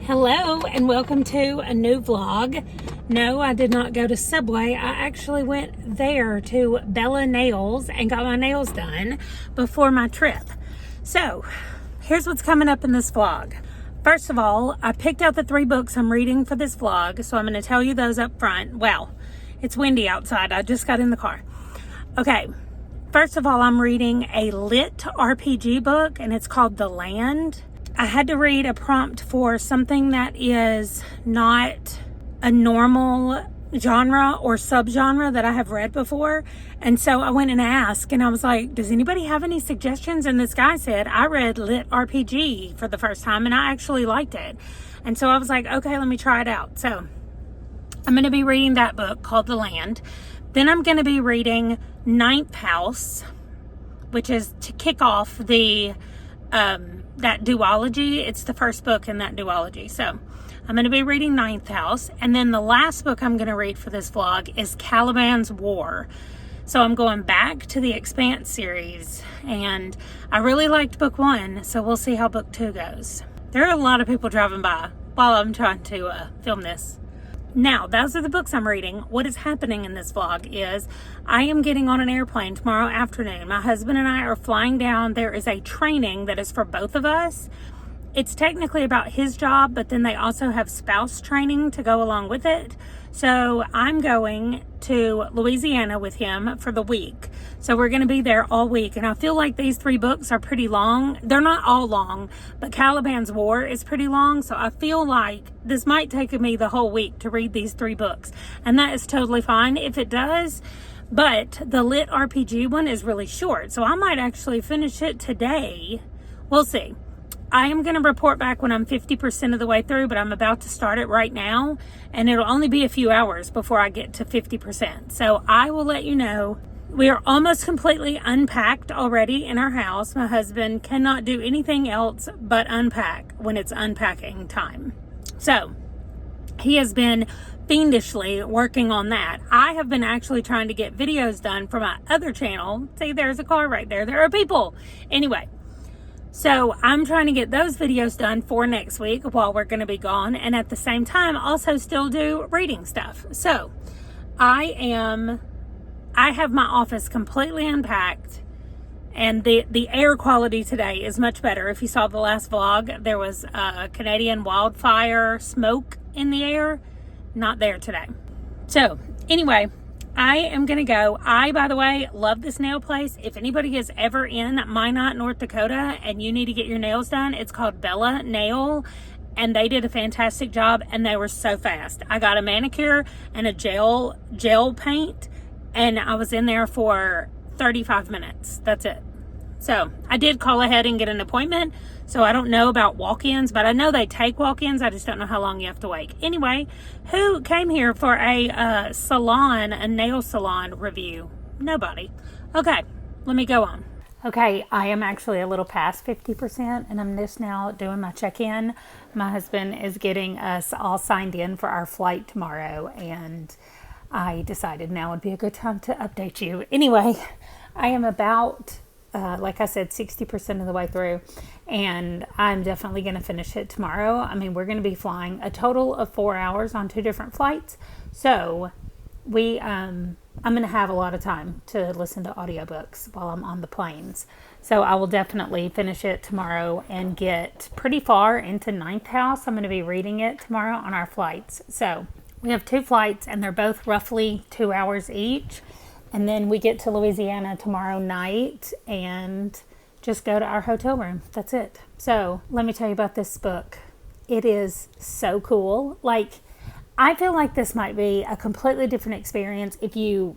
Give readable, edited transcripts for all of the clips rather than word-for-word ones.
Hello and welcome to a new vlog. No, I did not go to Subway. I actually went there to Bella Nails and got my nails done before my trip. So, here's what's coming up in this vlog. First of all, I picked out the 3 books I'm reading for this vlog, so I'm going to tell you those up front. Well, it's windy outside. I just got in the car. Okay, first of all, I'm reading a LitRPG book, and it's called The Land. I had to read a prompt for something that is not a normal genre or subgenre that I have read before. And so I went and asked, and I was like, does anybody have any suggestions? And this guy said, I read LitRPG for the first time and I actually liked it. And so I was like, okay, let me try it out. So I'm going to be reading that book called The Land. Then I'm going to be reading Ninth House, which is to kick off the that duology. It's the first book in that duology. So I'm going to be reading Ninth House. And then the last book I'm going to read for this vlog is Caliban's War. So I'm going back to the Expanse series. And I really liked book 1. So we'll see how book 2 goes. There are a lot of people driving by while I'm trying to film this. Now, those are the books I'm reading. What is happening in this vlog is I am getting on an airplane tomorrow afternoon. My husband and I are flying down. There is a training that is for both of us. It's technically about his job, but then they also have spouse training to go along with it. So I'm going to Louisiana with him for the week. So we're going to be there all week. And I feel like these 3 books are pretty long. They're not all long, but Caliban's War is pretty long. So I feel like this might take me the whole week to read these 3 books. And that is totally fine if it does. But the LitRPG one is really short. So I might actually finish it today. We'll see. I am going to report back when I'm 50% of the way through, but I'm about to start it right now, and it'll only be a few hours before I get to 50%. So I will let you know. We are almost completely unpacked already in our house. My husband cannot do anything else but unpack when it's unpacking time. So he has been fiendishly working on that. I have been actually trying to get videos done for my other channel. See, there's a car right there. There are people. Anyway. So I'm trying to get those videos done for next week while we're going to be gone. And at the same time, also still do reading stuff. So I have my office completely unpacked. And the air quality today is much better. If you saw the last vlog, there was a Canadian wildfire smoke in the air. Not there today. So anyway, I am going to go. I, by the way, love this nail place. If anybody is ever in Minot, North Dakota, and you need to get your nails done, it's called Bella Nail, and they did a fantastic job, and they were so fast. I got a manicure and a gel paint, and I was in there for 35 minutes. That's it. So I did call ahead and get an appointment. So I don't know about walk-ins, but I know they take walk-ins. I just don't know how long you have to wait. Anyway, who came here for a nail salon review? Nobody. Okay, let me go on. Okay, I am actually a little past 50%, and I'm just now doing my check-in. My husband is getting us all signed in for our flight tomorrow, and I decided now would be a good time to update you. Anyway, I am about like I said, 60% of the way through, and I'm definitely going to finish it tomorrow. I mean, we're going to be flying a total of 4 hours on 2 different flights. So I'm going to have a lot of time to listen to audiobooks while I'm on the planes. So I will definitely finish it tomorrow and get pretty far into Ninth House. I'm going to be reading it tomorrow on our flights. So we have 2 flights, and they're both roughly 2 hours each. And then we get to Louisiana tomorrow night and just go to our hotel room. That's it. So let me tell you about this book. It is so cool. Like, I feel like this might be a completely different experience if you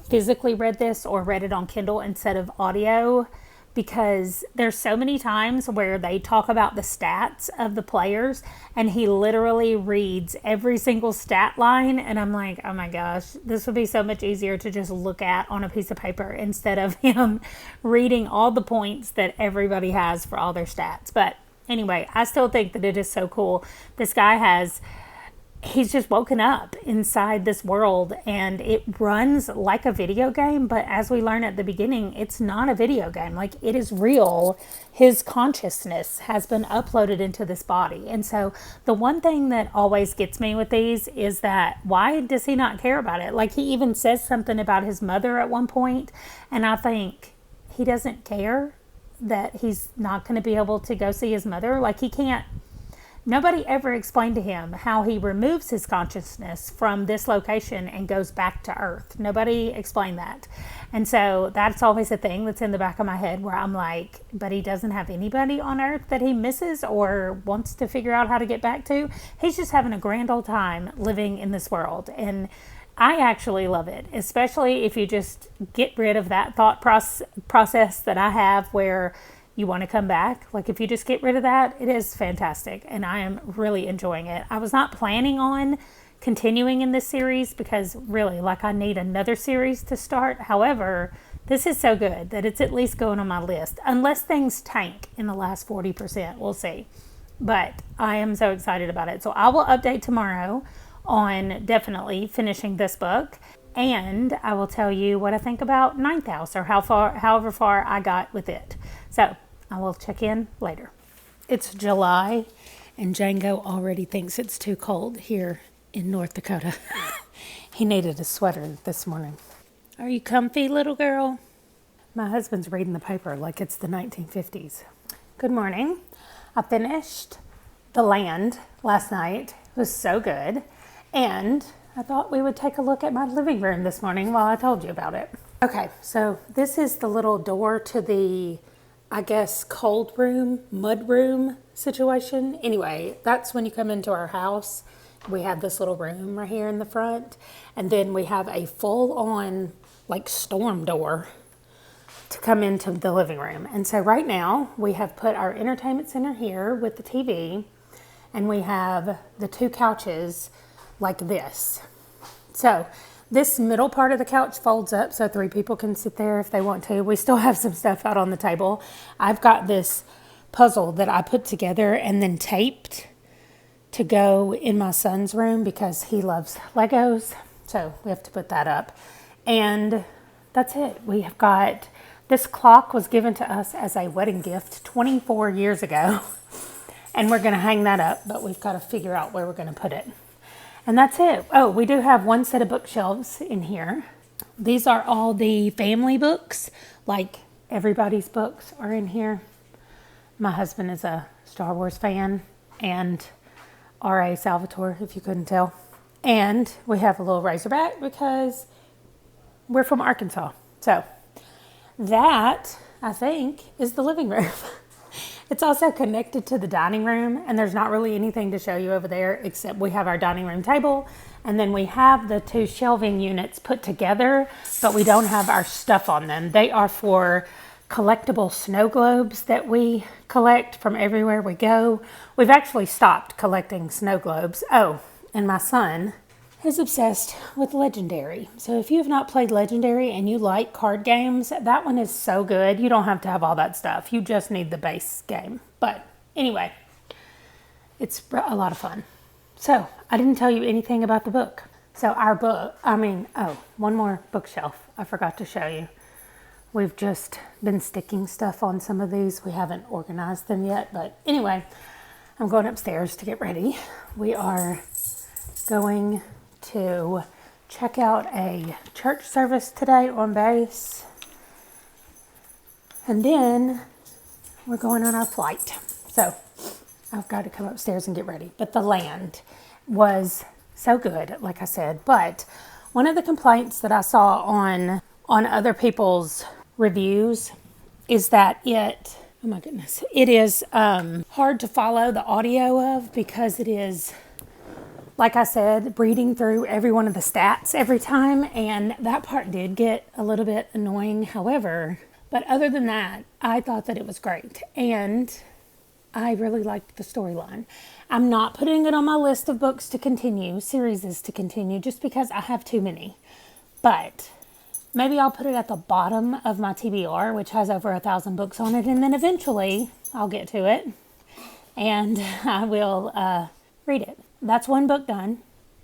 physically read this or read it on Kindle instead of audio, because there's so many times where they talk about the stats of the players and he literally reads every single stat line, and I'm like, oh my gosh, this would be so much easier to just look at on a piece of paper instead of him reading all the points that everybody has for all their stats. But anyway, I still think that it is so cool. This guy has he's just woken up inside this world, and it runs like a video game. But as we learn at the beginning, it's not a video game. Like, it is real. His consciousness has been uploaded into this body. And so the one thing that always gets me with these is that, why does he not care about it? Like, he even says something about his mother at one point, and I think he doesn't care that he's not going to be able to go see his mother. Like, he can't. Nobody ever explained to him how he removes his consciousness from this location and goes back to Earth. Nobody explained that. And so that's always a thing that's in the back of my head, where I'm like, but he doesn't have anybody on Earth that he misses or wants to figure out how to get back to. He's just having a grand old time living in this world. And I actually love it, especially if you just get rid of that thought process that I have, where you want to come back. Like, if you just get rid of that, it is fantastic, and I am really enjoying it. I was not planning on continuing in this series because, really, like, I need another series to start. However, this is so good that it's at least going on my list, unless things tank in the last 40%. We'll see. But I am so excited about it. So I will update tomorrow on definitely finishing this book, and I will tell you what I think about Ninth House, or however far I got with it. So I will check in later. It's July, and Django already thinks it's too cold here in North Dakota. He needed a sweater this morning. Are you comfy, little girl? My husband's reading the paper like it's the 1950s. Good morning. I finished The Land last night. It was so good. And I thought we would take a look at my living room this morning while I told you about it. Okay, so this is the little door to the, I guess, cold room, mud room situation. Anyway, that's when you come into our house. We have this little room right here in the front. And then we have a full-on, like, storm door to come into the living room. And so right now, we have put our entertainment center here with the TV. And we have the two couches like this. So this middle part of the couch folds up so 3 people can sit there if they want to. We still have some stuff out on the table. I've got this puzzle that I put together and then taped to go in my son's room because he loves Legos. So we have to put that up. And that's it. We have got, this clock was given to us as a wedding gift 24 years ago. And we're going to hang that up, but we've got to figure out where we're going to put it. And that's it. Oh, we do have one set of bookshelves in here. These are all the family books, like everybody's books are in here. My husband is a Star Wars fan, and R.A. Salvatore, if you couldn't tell. And we have a little Razorback because we're from Arkansas. So that, I think, is the living room. It's also connected to the dining room, and there's not really anything to show you over there except we have our dining room table, and then we have the 2 shelving units put together, but we don't have our stuff on them. They are for collectible snow globes that we collect from everywhere we go. We've actually stopped collecting snow globes. Oh, and my son is obsessed with Legendary. So if you have not played Legendary and you like card games, that one is so good. You don't have to have all that stuff. You just need the base game. But anyway, it's a lot of fun. So I didn't tell you anything about the book. So our book, one more bookshelf I forgot to show you. We've just been sticking stuff on some of these. We haven't organized them yet. But anyway, I'm going upstairs to get ready. We are going to check out a church service today on base, and then we're going on our flight. So I've got to come upstairs and get ready. But The Land was so good, like I said. But one of the complaints that I saw on other people's reviews is that it is hard to follow the audio of, because it is, like I said, reading through every one of the stats every time, and that part did get a little bit annoying. However, but other than that, I thought that it was great, and I really liked the storyline. I'm not putting it on my list of books to continue, series to continue, just because I have too many. But maybe I'll put it at the bottom of my TBR, which has over 1,000 books on it, and then eventually I'll get to it, and I will read it. That's one book done.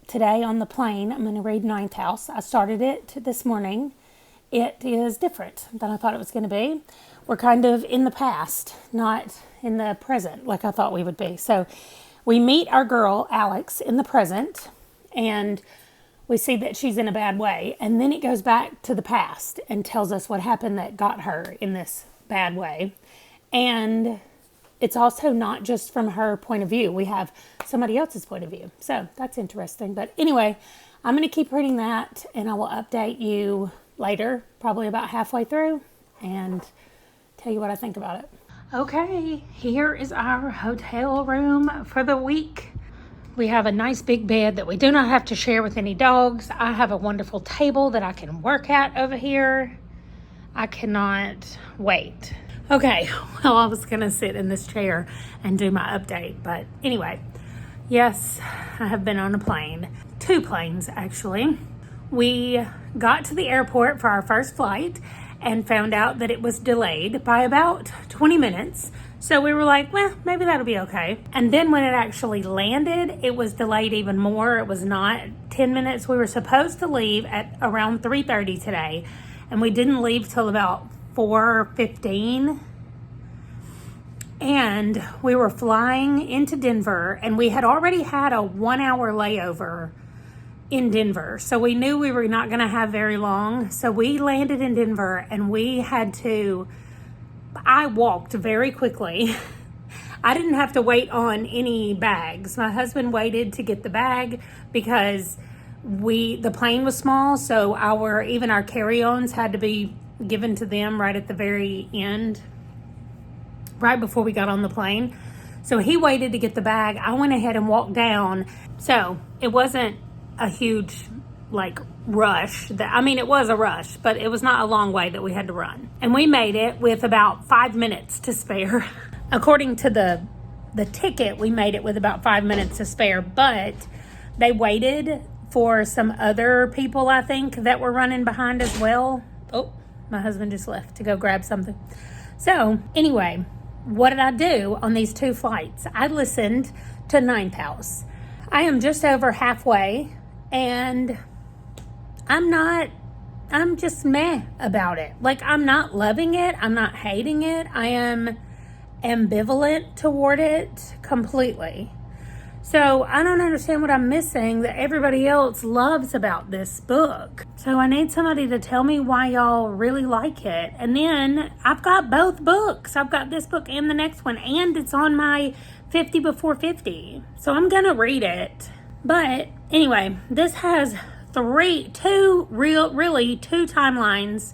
today on the plane, I'm going to read Ninth House. I started it this morning. It is different than I thought it was going to be. We're kind of in the past, not in the present like I thought we would be. So we meet our girl, Alex, in the present, and we see that she's in a bad way. And then it goes back to the past and tells us what happened that got her in this bad way. And it's also not just from her point of view. We have somebody else's point of view. So that's interesting. But anyway, I'm going to keep reading that, and I will update you later, probably about halfway through, and tell you what I think about it. Okay, here is our hotel room for the week. We have a nice big bed that we do not have to share with any dogs. I have a wonderful table that I can work at over here. I cannot wait. Okay, well, I was going to sit in this chair and do my update, but anyway, yes, I have been on a plane. 2 planes, actually. We got to the airport for our first flight and found out that it was delayed by about 20 minutes. So we were like, well, maybe that'll be okay. And then when it actually landed, it was delayed even more. It was not 10 minutes. We were supposed to leave at around 3:30 today, and we didn't leave till about 4:15. And we were flying into Denver, and we had already had a 1-hour layover in Denver. So we knew we were not going to have very long. So we landed in Denver, and I walked very quickly. I didn't have to wait on any bags. My husband waited to get the bag because the plane was small. So even our carry-ons had to be given to them right at the very end, right before we got on the plane. So he waited to get the bag. I went ahead and walked down. So it wasn't a huge rush. It was a rush, but it was not a long way that we had to run. And we made it with about 5 minutes to spare. According to the ticket, we made it with about 5 minutes to spare, but they waited for some other people, I think, that were running behind as well. Oh, my husband just left to go grab something. So anyway, what did I do on these 2 flights? I listened to Ninth House. I am just over halfway, and I'm just meh about it. I'm not loving it. I'm not hating it. I am ambivalent toward it completely. So I don't understand what I'm missing that everybody else loves about this book. So I need somebody to tell me why y'all really like it. And then I've got both books. I've got this book and the next one, and it's on my 50 before 50. So I'm going to read it. But anyway, this has two timelines,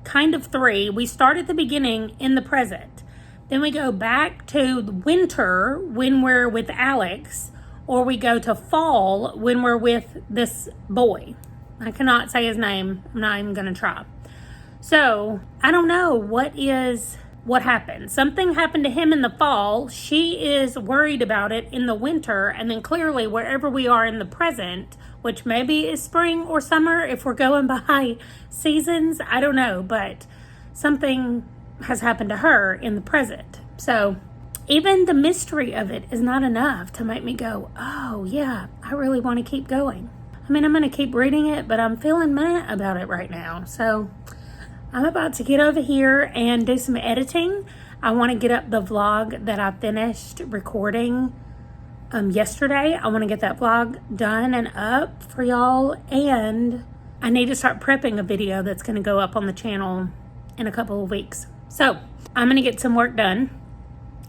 kind of 3. We start at the beginning in the present. Then we go back to winter when we're with Alex, or we go to fall when we're with this boy. I cannot say his name. I'm not even going to try. So I don't know what happened. Something happened to him in the fall. She is worried about it in the winter. And then clearly wherever we are in the present, which maybe is spring or summer if we're going by seasons, I don't know. But something has happened to her in the present. So even the mystery of it is not enough to make me go, oh yeah, I really want to keep going. I'm going to keep reading it, but I'm feeling meh about it right now. So I'm about to get over here and do some editing. I want to get up the vlog that I finished recording yesterday. I want to get that vlog done and up for y'all. And I need to start prepping a video that's going to go up on the channel in a couple of weeks. So I'm going to get some work done,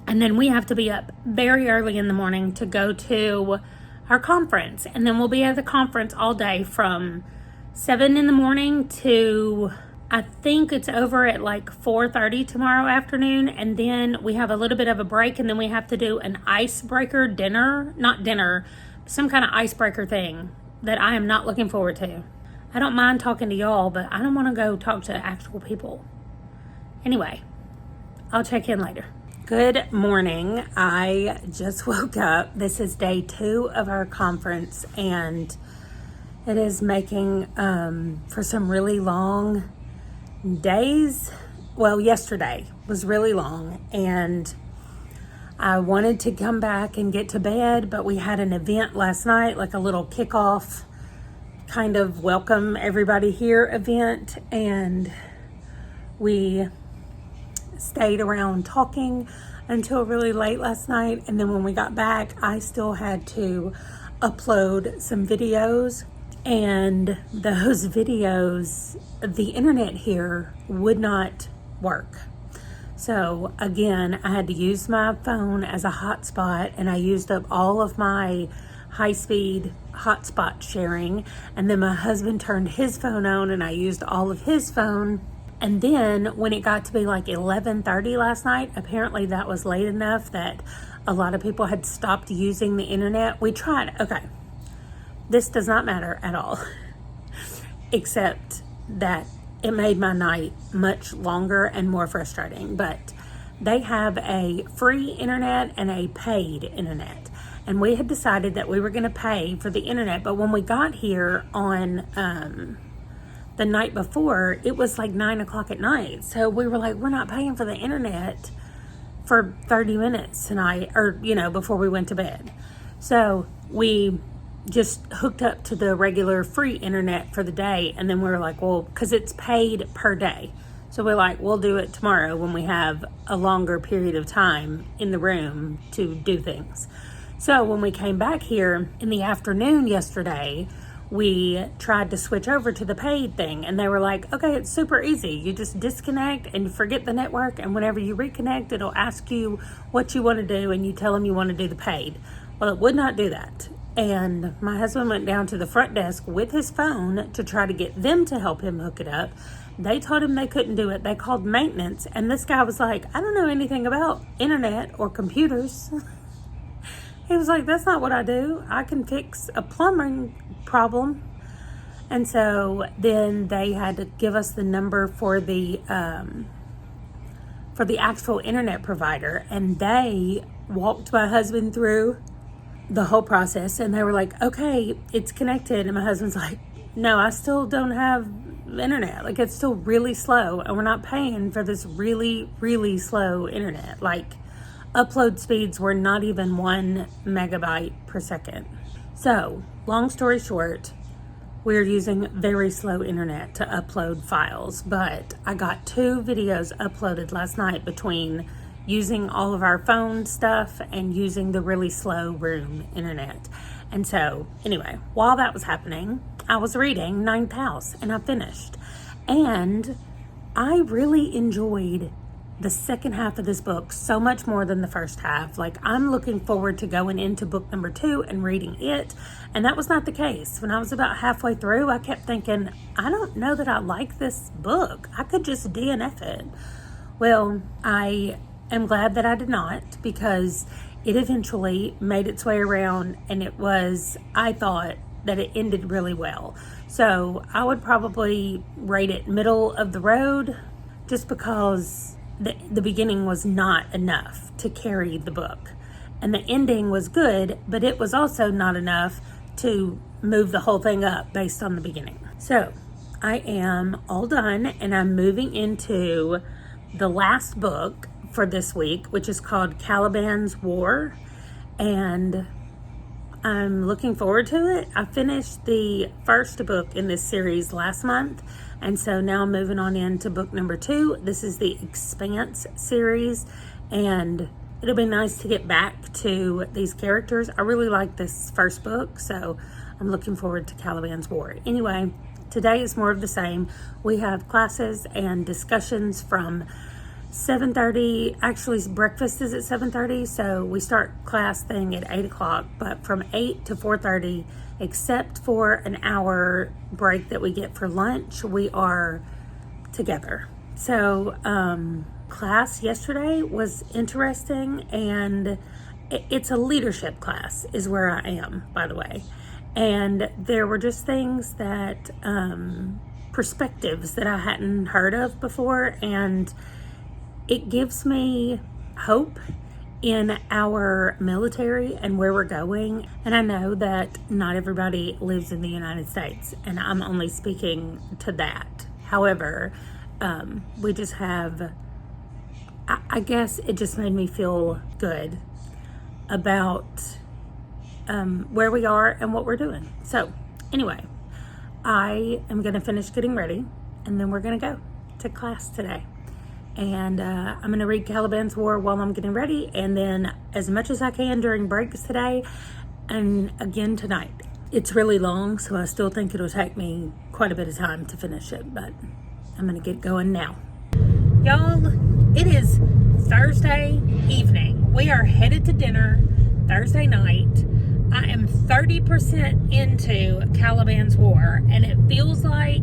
and then we have to be up very early in the morning to go to our conference. And then we'll be at the conference all day from 7 in the morning to, I think it's over at 4:30 tomorrow afternoon. And then we have a little bit of a break, and then we have to do an icebreaker some kind of icebreaker thing that I am not looking forward to. I don't mind talking to y'all, but I don't want to go talk to actual people. Anyway, I'll check in later. Good morning. I just woke up. This is day 2 of our conference, and it is making for some really long days. Well, yesterday was really long, and I wanted to come back and get to bed, but we had an event last night, like a little kickoff kind of welcome everybody here event, and we stayed around talking until really late last night. And then when we got back, I still had to upload some videos, and those videos, the internet here would not work. So again, I had to use my phone as a hotspot, and I used up all of my high-speed hotspot sharing, and then my husband turned his phone on and I used all of his phone. And then when it got to be like 11:30 last night, apparently that was late enough that a lot of people had stopped using the internet. We tried, okay, this does not matter at all, except that it made my night much longer and more frustrating. But they have a free internet and a paid internet. And we had decided that we were going to pay for the internet. But when we got here on the night before, it was like 9 o'clock at night. So we were like, we're not paying for the internet for 30 minutes tonight, or, before we went to bed. So we just hooked up to the regular free internet for the day. And then we were like, well, because it's paid per day. So we're like, we'll do it tomorrow when we have a longer period of time in the room to do things. So when we came back here in the afternoon yesterday, we tried to switch over to the paid thing, and they were like, okay, it's super easy. You just disconnect and you forget the network, and whenever you reconnect, it'll ask you what you want to do, and you tell them you want to do the paid. Well, it would not do that. And my husband went down to the front desk with his phone to try to get them to help him hook it up. They told him they couldn't do it. They called maintenance, and this guy was like, I don't know anything about internet or computers. He was like, that's not what I do. I can fix a plumbing problem. And so then they had to give us the number for the actual internet provider. And they walked my husband through the whole process. And they were like, okay, it's connected. And my husband's like, no, I still don't have internet. Like, it's still really slow. And we're not paying for this really, really slow internet. Like, upload speeds were not even 1 megabyte per second. So, long story short, we're using very slow internet to upload files, but I got 2 videos uploaded last night between using all of our phone stuff and using the really slow room internet. And so, anyway, while that was happening, I was reading Ninth House, and I finished. And I really enjoyed the second half of this book so much more than the first half. Like, I'm looking forward to going into book number 2 and reading it. And that was not the case. When I was about halfway through, I kept thinking, I don't know that I like this book. I could just DNF it. Well, I am glad that I did not, because it eventually made its way around, and it was, I thought that it ended really well. So I would probably rate it middle of the road, just because the beginning was not enough to carry the book. And the ending was good, but it was also not enough to move the whole thing up based on the beginning. So I am all done, and I'm moving into the last book for this week, which is called Caliban's War. And I'm looking forward to it. I finished the first book in this series last month, and so now I'm moving on into book number 2. This is the Expanse series, and it'll be nice to get back to these characters. I really like this first book, so I'm looking forward to Caliban's War. Anyway, today is more of the same. We have classes and discussions from 7:30. Actually, breakfast is at 7:30, so we start class thing at 8 o'clock, but from 8 to 4:30, except for an hour break that we get for lunch, we are together. So class yesterday was interesting, and it's a leadership class is where I am, by the way. And there were just things that perspectives that I hadn't heard of before, and it gives me hope in our military and where we're going. And I know that not everybody lives in the United States, and I'm only speaking to that. However, we just have, I guess it just made me feel good about where we are and what we're doing. So anyway, I am going to finish getting ready, and then we're going to go to class today. And I'm going to read Caliban's War while I'm getting ready, and then as much as I can during breaks today, and again tonight. It's really long, so I still think it'll take me quite a bit of time to finish it, but I'm going to get going now. Y'all, it is Thursday evening. We are headed to dinner Thursday night. I am 30% into Caliban's War, and it feels like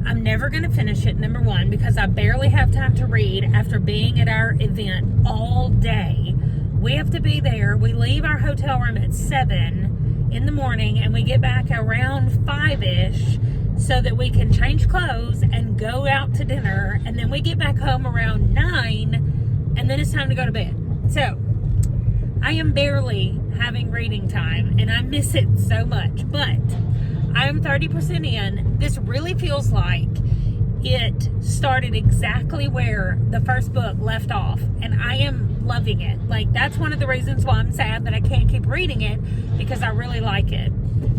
I'm never going to finish it, number one, because I barely have time to read after being at our event all day. We have to be there. We leave our hotel room at 7 in the morning, and we get back around 5-ish so that we can change clothes and go out to dinner, and then we get back home around 9, and then it's time to go to bed. So I am barely having reading time, and I miss it so much, but I am 30% in. This really feels like it started exactly where the first book left off, and I am loving it. Like, that's one of the reasons why I'm sad that I can't keep reading it, because I really like it.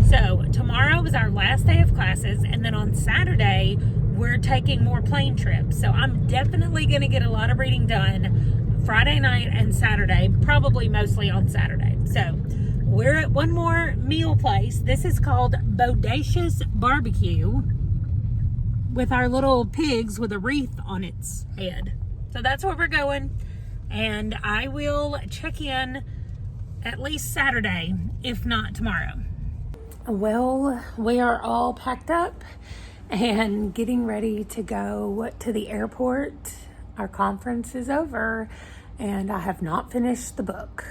So tomorrow is our last day of classes, and then on Saturday we're taking more plane trips. So I'm definitely going to get a lot of reading done Friday night and Saturday, probably mostly on Saturday. So we're at one more meal place. This is called Bodacious Barbecue, with our little pigs with a wreath on its head. So that's where we're going, and I will check in at least Saturday, if not tomorrow. Well, we are all packed up and getting ready to go to the airport. Our conference is over, and I have not finished the book.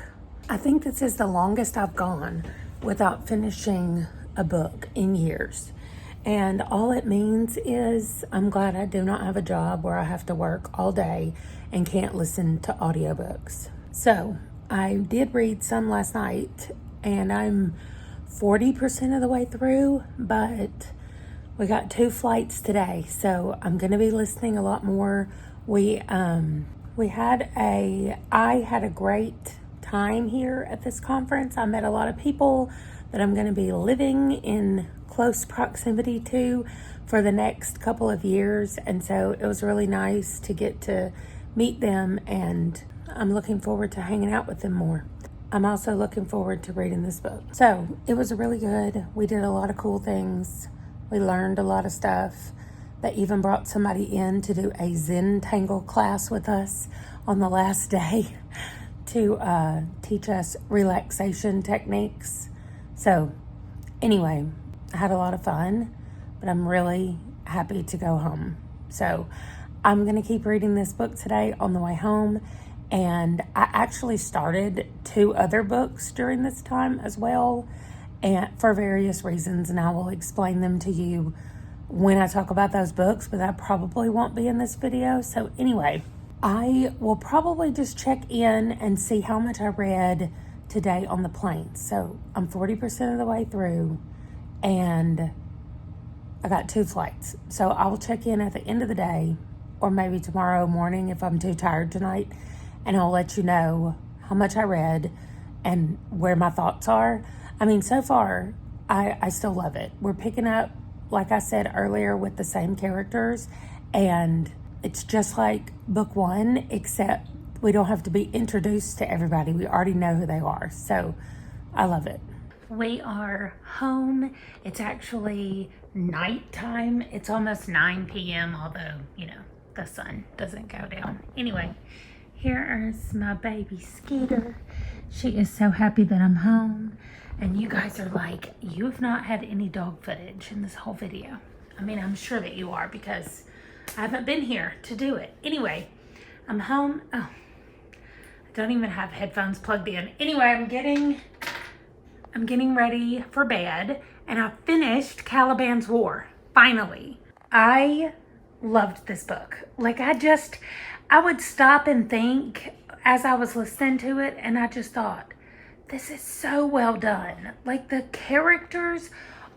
I think this is the longest I've gone without finishing a book in years. And all it means is I'm glad I do not have a job where I have to work all day and can't listen to audiobooks. So I did read some last night, and I'm 40% of the way through, but we got 2 flights today, so I'm going to be listening a lot more. I had a great time here at this conference. I met a lot of people that I'm going to be living in close proximity to for the next couple of years, and so it was really nice to get to meet them, and I'm looking forward to hanging out with them more. I'm also looking forward to reading this book. So it was really good. We did a lot of cool things. We learned a lot of stuff. They even brought somebody in to do a Zen Tangle class with us on the last day to teach us relaxation techniques. So anyway, I had a lot of fun, but I'm really happy to go home. So I'm going to keep reading this book today on the way home. And I actually started 2 other books during this time as well, and for various reasons, and I will explain them to you when I talk about those books, but that probably won't be in this video. So anyway, I will probably just check in and see how much I read today on the plane. So I'm 40% of the way through, and I got 2 flights. So I will check in at the end of the day, or maybe tomorrow morning if I'm too tired tonight, and I'll let you know how much I read and where my thoughts are. I mean, so far, I still love it. We're picking up, like I said earlier, with the same characters, and it's just like book 1, except we don't have to be introduced to everybody. We already know who they are, so I love it. We are home. It's actually nighttime. It's almost 9 p.m., although, you know, the sun doesn't go down. Anyway, here is my baby Skeeter. She is so happy that I'm home. And you guys are like, you've not had any dog footage in this whole video. I mean, I'm sure that you are, because I haven't been here to do it. Anyway, I'm home. Oh, I don't even have headphones plugged in. Anyway, I'm getting ready for bed, and I finished Caliban's War, finally. I loved this book. Like, I would stop and think as I was listening to it, and I just thought, this is so well done. Like, the characters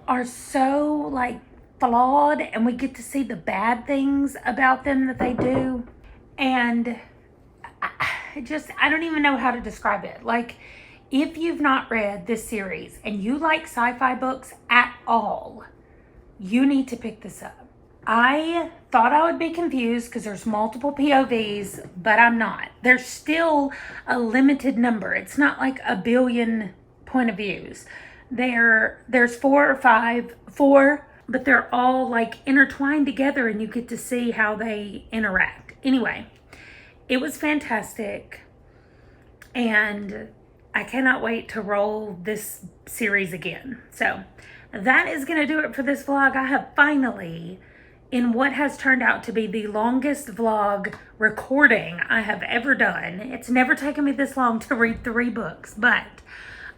are so, like, flawed, and we get to see the bad things about them that they do. And I don't even know how to describe it. Like, if you've not read this series and you like sci-fi books at all, you need to pick this up. I thought I would be confused because there's multiple POVs, but I'm not. There's still a limited number. It's not like a billion point of views. There's 4 or 5, but they're all like intertwined together and you get to see how they interact. Anyway, it was fantastic and I cannot wait to roll this series again. So that is going to do it for this vlog. I have finally, in what has turned out to be the longest vlog recording I have ever done. It's never taken me this long to read 3 books, but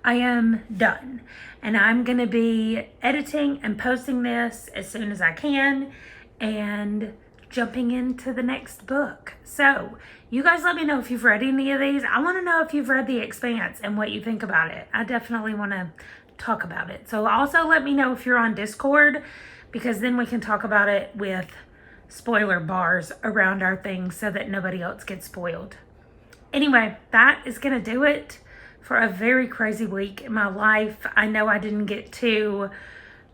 I am done. And I'm going to be editing and posting this as soon as I can and jumping into the next book. So you guys let me know if you've read any of these. I want to know if you've read The Expanse and what you think about it. I definitely want to talk about it. So also let me know if you're on Discord, because then we can talk about it with spoiler bars around our things so that nobody else gets spoiled. Anyway, that is going to do it for a very crazy week in my life. I know I didn't get to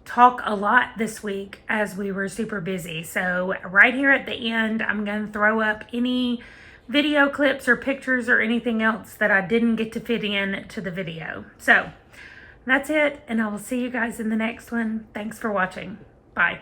talk a lot this week as we were super busy. So right here at the end, I'm going to throw up any video clips or pictures or anything else that I didn't get to fit in to the video. So that's it, and I will see you guys in the next one. Thanks for watching. Bye.